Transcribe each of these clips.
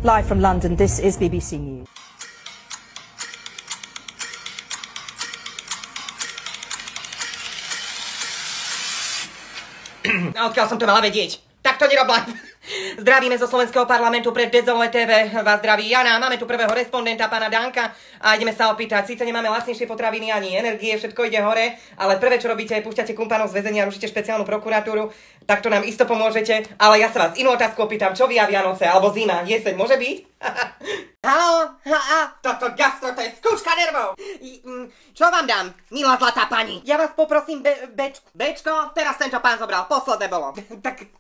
Live from London, this is BBC News. Odkiaľ som to mala vedieť? Tak to nerob live. Zdravíme zo Slovenského parlamentu pre Dezolé TV. Vás zdraví Jana. Máme tu prvého respondenta, pána Danka. A ideme sa opýtať. Síce nemáme lacnejšie potraviny ani energie, všetko ide hore, ale prvé, čo robíte, púšťate kumpanov z väzenia, rušíte špeciálnu prokuratúru. Tak to nám isto pomôžete. Ale ja sa vás inú otázku opýtam. Čo vy a Vianoce? Alebo zima? Jeseň môže byť? Haló? Toto gastro, to je skúška nervov. Čo vám dám, milá zlatá pani? Ja vás poprosím Bčko. Bčko? Teraz tento pán zobral. Posledné bolo. Tak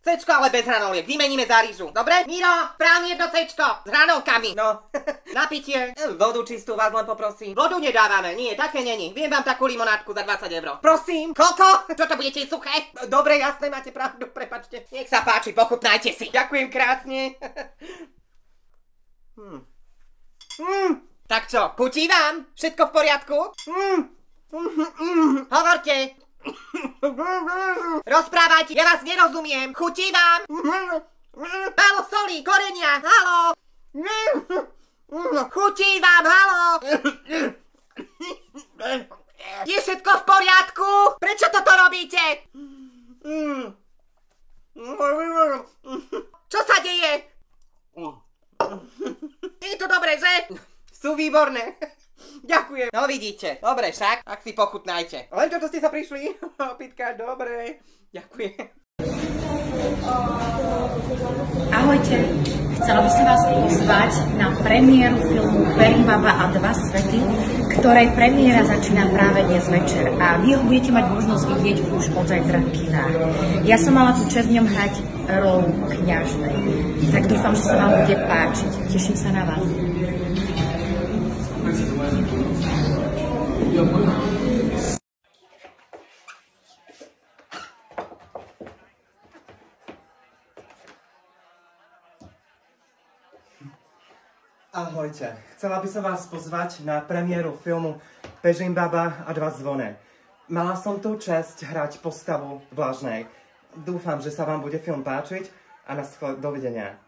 Cčko, ale bez hranoliek. Vymeníme za rýžu. Dobre? Miro, správne jedno Cčko. S hranolkami. No. Napitie. Vodu čistú vás len poprosím. Vodu nedávame. Nie, také není. Viem vám takú limonádku za 20 €. Prosím. Koľko? Čo to budete suché? Dobre, jasné, máte pravdu. Prepačte. Nech sa páči, pochutnajte si. Ďakujem krásne. Tak čo, chutí vám? Všetko v poriadku? Hovorte. Rozprávajte, ja vás nerozumiem. Chutí vám? Málo soli, korenia, haló. Chutí vám, haló. Je všetko v poriadku? Prečo toto robíte? Čo sa deje? Je to dobré, že? Sú výborné. Ďakujem. No vidíte. Dobre však, tak si pochutnajte. Len čo ste sa prišli opýtkať, dobre. Ďakujem. Ahojte. Chcela by som vás pozvať na premiéru filmu Perimbaba a dva svety, ktorej premiéra začína práve dnes večer a vy ho budete mať možnosť vidieť už od zajtra v kinách. Ja som mala tu čest v ňom hrať rolu kňažnej. Tak dúfam, že sa vám bude páčiť. Teším sa na vás. Ahojte, chcela by som vás pozvať na premiéru filmu Perimbaba a dva zvony. Mala som tu česť hrať postavu Vlažnej. Dúfam, že sa vám bude film páčiť a dovidenia.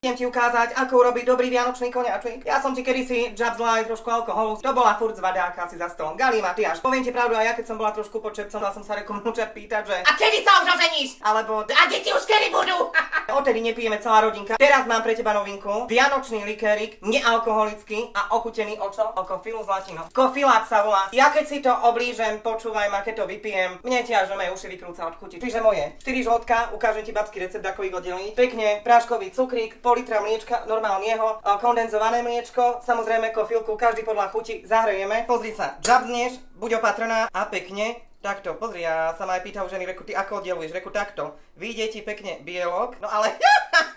Idem ti ukázať, ako urobiť dobrý vianočný koniačik. Ja som ti kedysi džabzla aj trošku alkoholu. To bola furt zvadáka si za stolom. Galí Matiáš, poviem ti pravdu, aj ja keď som bola trošku pod čepcom, som sa rekomúčať pýtať, že a kedy sa už oženíš? Alebo a deti už kedy budú? Odtedy nepijeme celá rodinka. Teraz mám pre teba novinku. Vianočný likérik, nealkoholický a ochutený o čo? O kofilu zlatino. Kofilák sa volá. Ja keď si to oblížem, počúvaj ma, keď to vypijem, mne ti až moje uši vykrúca od chuti. Čiže moje 4 žltka, ukážem ti babský recept, ako ich oddeliť. Pekne práškový cukrík, litra mliečka, normálneho, kondenzované mliečko, samozrejme kofilku, každý podľa chuti zahrejeme. Pozri sa, džabzneš, buď opatrná a pekne, takto, pozri, ja sa ma aj pýtal ženy, reku, ty ako oddeluješ, reku, takto, vyjde ti pekne bielok, no ale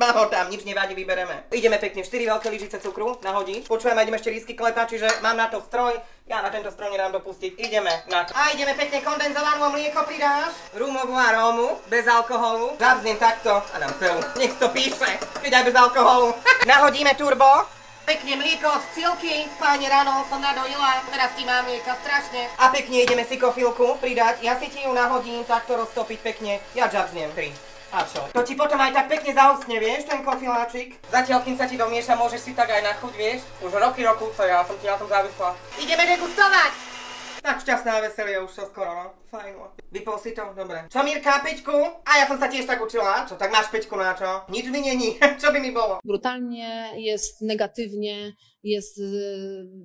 mám ho tam, nič nevadí, vybereme. Ideme pekne, 4 veľké lyžice cukru nahodíš, počujeme, ideme ešte lístky klepať, čiže mám na to stroj, ja na tento stroj nedám dopustiť, ideme na to. A ideme pekne kondenzovanú mlieko pridáš, rumovú arómu, bez alkoholu, džabznem takto a dám celú, nech to píše, keď aj bez alkoholu. Nahodíme turbo. Pekne mlieko od Cilky, páne ráno som nadojila, teraz ti mám mlieka strašne. A pekne ideme si kofilku pridať, ja si ti ju nahodím, takto roztopiť pekne, ja džabzniem 3. A čo? To ti potom aj tak pekne zaustne, vieš, ten kofiláčik. Zatiaľ, kým sa ti domieša, môžeš si tak aj na chuť, vieš. Už roky, ja som ti na tom závisla. Ideme degustovať! Tak šťastné a veselie už to skoro, no. Fajn. Vypol si to? Dobre. Čo, Mirka, 5? A ja som sa tiež tak učila. Čo, tak máš 5 na čo? Nič mi není. Čo by mi bolo? Brutalnie, jest negatywnie, jest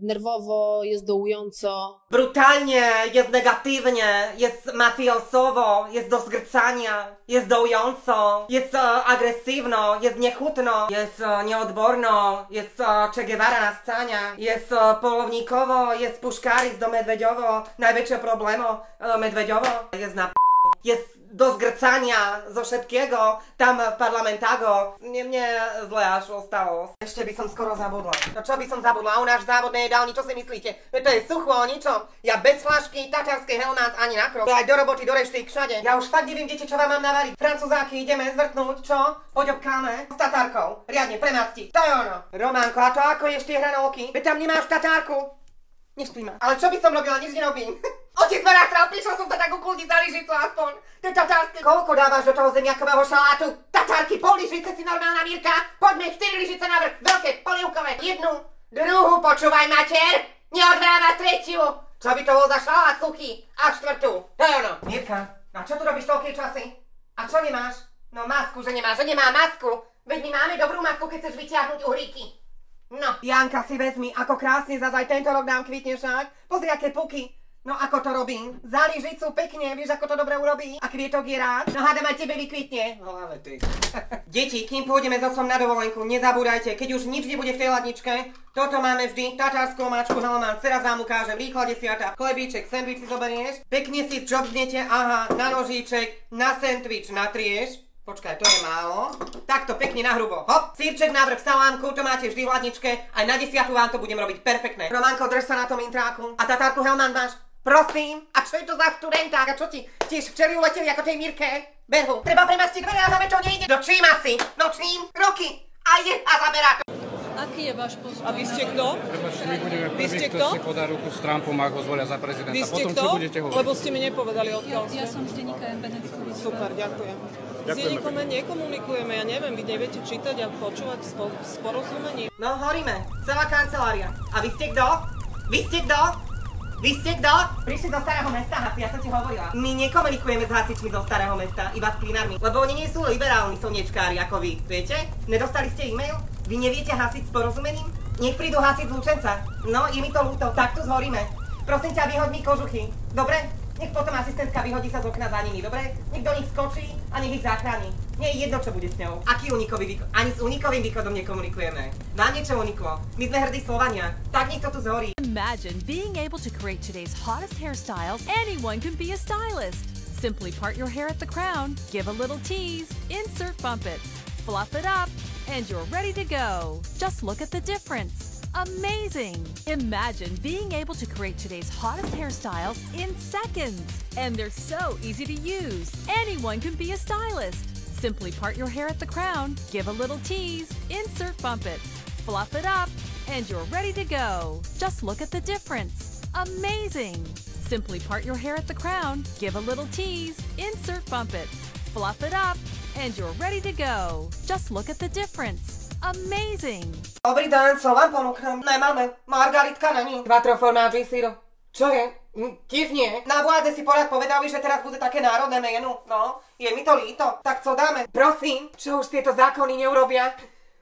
nerwowo, jest dołująco. Brutalnie, jest negatywnie, jest mafiosowo, jest do zgrcania, jest dołująco, jest agresywno, jest niechutno, jest nieodborno, jest Che Guevara na scania, jest polownikowo, jest puškáris do Medveďovo, najväčšie problémo Medveďovo, jest na jest do zgrcania zo všetkého, tam v parlamentágo. Mne zle až ostalo. Ešte by som skoro zabudla. No čo by som zabudla? U nás v závodnej jedálni, čo si myslíte? To je sucho, ničo. Ja bez flašky, tatarskej helmát ani na krok. Aj do roboty, do reštík, všade. Ja už fakt neviem, deti, čo vám mám navariť. Francúzáky, ideme zvrtnúť, čo? Poďobkáme s tatárkou. Riadne premastiť. To je ono. Románko, a to ako ješ tie hranolky? Veď tam nemáš tatárku. Nespí ma. Ale čo by som robila? Nič nerobím. Otec ma nasral, prišiel som sa tak ukludniť za lyžicu aspoň. Ten tatárske. Koľko dávaš do toho zemiakového šalátu? Tatárky, pol lyžice si normálna, Mirka. Poďme, 4 lyžice na vrch, veľké, polievkové. Jednu, druhú, počúvaj, mater. Neodvráva tretiu. Čo by to bol za šalát suchý? A štvrtú. To je ono. Mirka, a čo tu robíš toľké časy? A čo nemáš? No masku, že nemáš, že nemá masku. Veď my máme dobrú masku, keď chceš vyťahnuť uhríky. No. Janka, si vezmi, ako krásne zase aj tento rok nám kvitne však. Pozri, aké puky. No ako to robím? Za lyžicu pekne, vieš ako to dobre urobí? A kvietok je rád? No hádam aj tebe vykvitne. No ale ty. Deti, kým pôjdeme s otcom na dovolenku, nezabúdajte, keď už nič nebude v tej ladničke, toto máme vždy, tatárskú omáčku, Helman, teraz vám ukážem, rýchla desiata, chlebíček, sendvič si zoberieš, pekne si džobznete, aha, na nožíček, na sendvič natrieš. Počkaj, to je málo. Takto pekne nahrubo. Hop, sírček, návrh salámku, to máte vždy v hladničke. Aj na 10 vám to budem robiť perfektné. Romanko, drž sa na tom intráku. A tatárku, Helman, máš? Prosím. A čo je to za študenták? A čo ti tiež včeli uleteli ako tej Mirke? Behu. Treba premastiť dvere, ale to nejde. No čím asi? No čím? Roky. A je a zaberá to. Aký je váš postup? A vy ste kto? Prepačte, my budeme prvý, kto si podá ruku s Trumpom, ak ho zvolia za prezidenta. Vy ste potom kto? čo budete hovoriť? Lebo ste mi nepovedali, odkiaľ ste. Ja som z denníka N. Benediktovi. Super, ďakujem. S denníkom nekomunikujeme, ja neviem, vy neviete čítať a počúvať s porozumením. No horíme, celá kancelária. A vy ste kto? Vy ste kto? Vy ste kto? Prišli zo starého mesta, hasi, ja som ti hovorila. My nekomunikujeme s hasičmi zo starého mesta, iba s plynármi. Lebo oni nie sú liberálni slniečkári ako vy, viete? Nedostali ste e-mail? Vy neviete hasiť s porozumením? Nech prídu hasiť z Lučenca. No, je mi to ľúto, takto zhoríme. Prosím ťa, vyhoď mi kožuchy. Dobre? Nech potom asistentka vyhodí sa z okna za nimi, dobre? Nech do nich skočí a nech ich zachráni. Nie je jedno, čo bude s ňou. Aký unikový východ? Ani s unikovým východom nekomunikujeme. Nám niečo uniklo. My sme hrdí Slovania. Tak nech to tu zhorí. Imagine being able to create today's hottest hairstyles. Anyone can be a stylist. Simply part your hair at the crown, give a little tease, insert bump it, fluff it up, and you're ready to go. Just look at the difference. Amazing! Imagine being able to create today's hottest hairstyles in seconds. And they're so easy to use. Anyone can be a stylist. Simply part your hair at the crown, give a little tease, insert bump it, fluff it up, and you're ready to go. Just look at the difference. Amazing! Simply part your hair at the crown, give a little tease, insert bump it, fluff it up, and you're ready to go. Just look at the difference. Amazing! Dobrý deň, co vám ponúknem? Nemáme. Margaritka není. Quattro formaggi syro. Čo je? Tiež nie. Na vláde si porad povedali, že teraz bude také národné menu. No, je mi to líto. Tak co dáme? Prosím, čo už tieto zákony neurobia?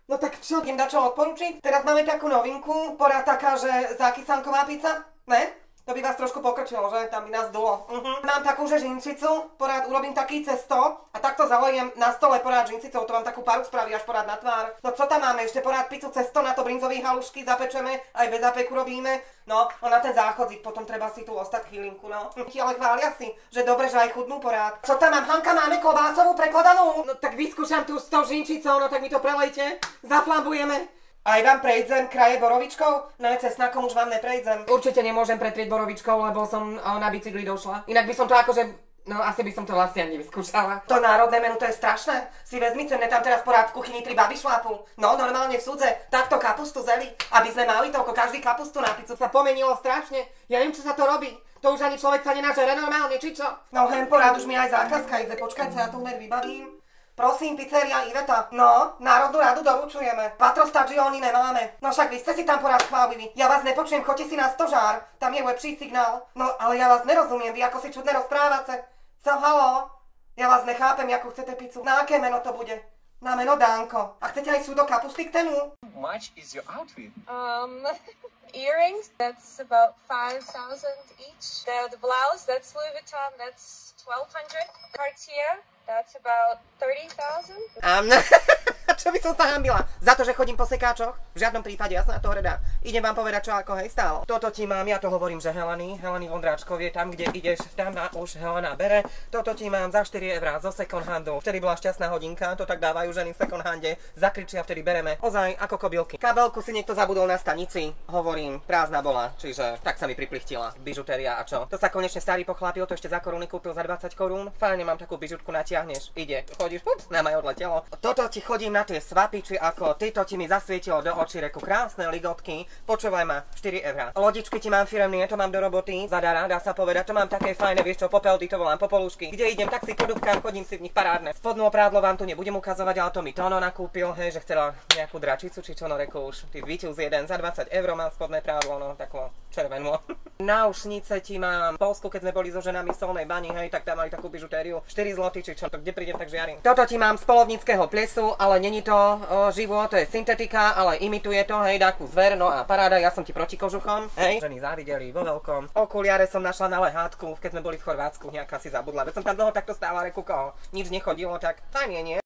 No tak čo, idem dať čo odporučiť? Teraz máme takú novinku, porad taká, že zákysanková pizza? Ne? To by vás trošku pokrčilo, že? Tam by nás dolo. Mám takú, že žinčicu, porad urobím taký cesto a takto zalojem na stole porad žinčicou, to vám takú paru spraví až porad na tvár. No čo tam máme? Ešte porad pizzu cesto, na to brinzové halušky zapečeme, aj bez zapeku robíme. No, a na ten záchodzik potom treba si tu ostať chvílinku, no. Ale chvália si, že dobre, že aj chudnú porad. Čo tam mám? Hanka, máme klobásovú prekladanú? No tak vyskúšam tu s tou žinčicou, no tak mi to prelejte. Zaflambujeme. Aj vám prejdem kraje borovičkou? No cesnakom už vám neprejdem. Určite nemôžem pretrieť borovičkou, lebo som na bicykli došla. Inak by som to akože... No asi by som to vlastne ani nevyskúšala. To národné menu, to je strašné. Si vezmite, mne tam teraz porád v kuchyni 3 baby šlápu. No normálne v súdze. Takto kapustu zeli. Aby sme mali toľko, každý kapustu na pizzu. Sa pomenilo strašne. Ja neviem, čo sa to robí. To už ani človek sa nenažere normálne, či čo? No hen porád už mi aj zákazka ide. Počkajte, ja to hneď vybavím. Prosím, pizzeria Iveta. No, národnú radu doručujeme. Quattro stagioni nemáme. No však vy ste si tam porad chválili. Ja vás nepočujem, choďte si na stožár. Tam je lepší signál. No, ale ja vás nerozumiem, vy ako si čudne rozprávate. Co, halo? Ja vás nechápem, ako chcete pizzu. Na aké meno to bude? Na meno Dánko. A chcete aj súdo kapusty k tenu? Much is your outfit? Earrings, that's about 5,000 each. The blouse, that's Louis Vuitton, that's 1,200. Cartier, that's about 30,000. Čo by som sa hambila? Za to, že chodím po sekáčoch? V žiadnom prípade, ja som na to hrdá. Idem vám povedať, čo ako hej stálo. Toto ti mám, ja to hovorím, že Heleny Vondráčkovie, tam, kde ideš, tam už Helena bere. Toto ti mám za 4 eurá zo second handu. Vtedy bola šťastná hodinka, to tak dávajú ženy v second hande. Zakričia, vtedy bereme. Ozaj, ako kobylky. Kabelku si niekto zabudol na stanici. Hovorím, prázdna bola, čiže tak sa mi priplichtila. Bižutéria a čo? To sa konečne starý pochlapil, to ešte za koruny kúpil za 20 korún. Fajne, mám takú bižutku, natiahneš. Ide, chodíš, nám aj odletelo. Toto ti chodím na tie svapiči ako tyto ti mi zasvietilo do očí, reku krásne ligotky, počúvaj ma, 4 €. Lodičky ti mám firemné, to mám do roboty, zadara, dá sa povedať, to mám také fajné, vieš čo, popeldy, to volám popolušky. Kde idem, tak si podúbkám, chodím si v nich parádne. Spodnú prádlo vám tu nebudem ukazovať, ale to mi Tono nakúpil, hej, že chcela nejakú dračicu, či čo, no reku už, ty vyťuz jeden za 20 € mám spodné prádlo, no takú červenú. Náušnice ti mám v Polsku, keď sme boli so ženami v Solnej bani, hej, tak tam mali takú bižutériu, 4 zloty, či čo, to kde prídem, tak žiarím. Toto ti mám z polovníckeho plesu, ale není to živo, to je syntetika, ale imituje to, hej, takú zver, no a paráda, ja som ti proti kožuchom, hej. Ženy závideli vo veľkom. Okuliare som našla na lehátku, keď sme boli v Chorvátsku, nejaká si zabudla, veď som tam dlho takto stála, reku koho, nič nechodilo, tak fajn je, nie?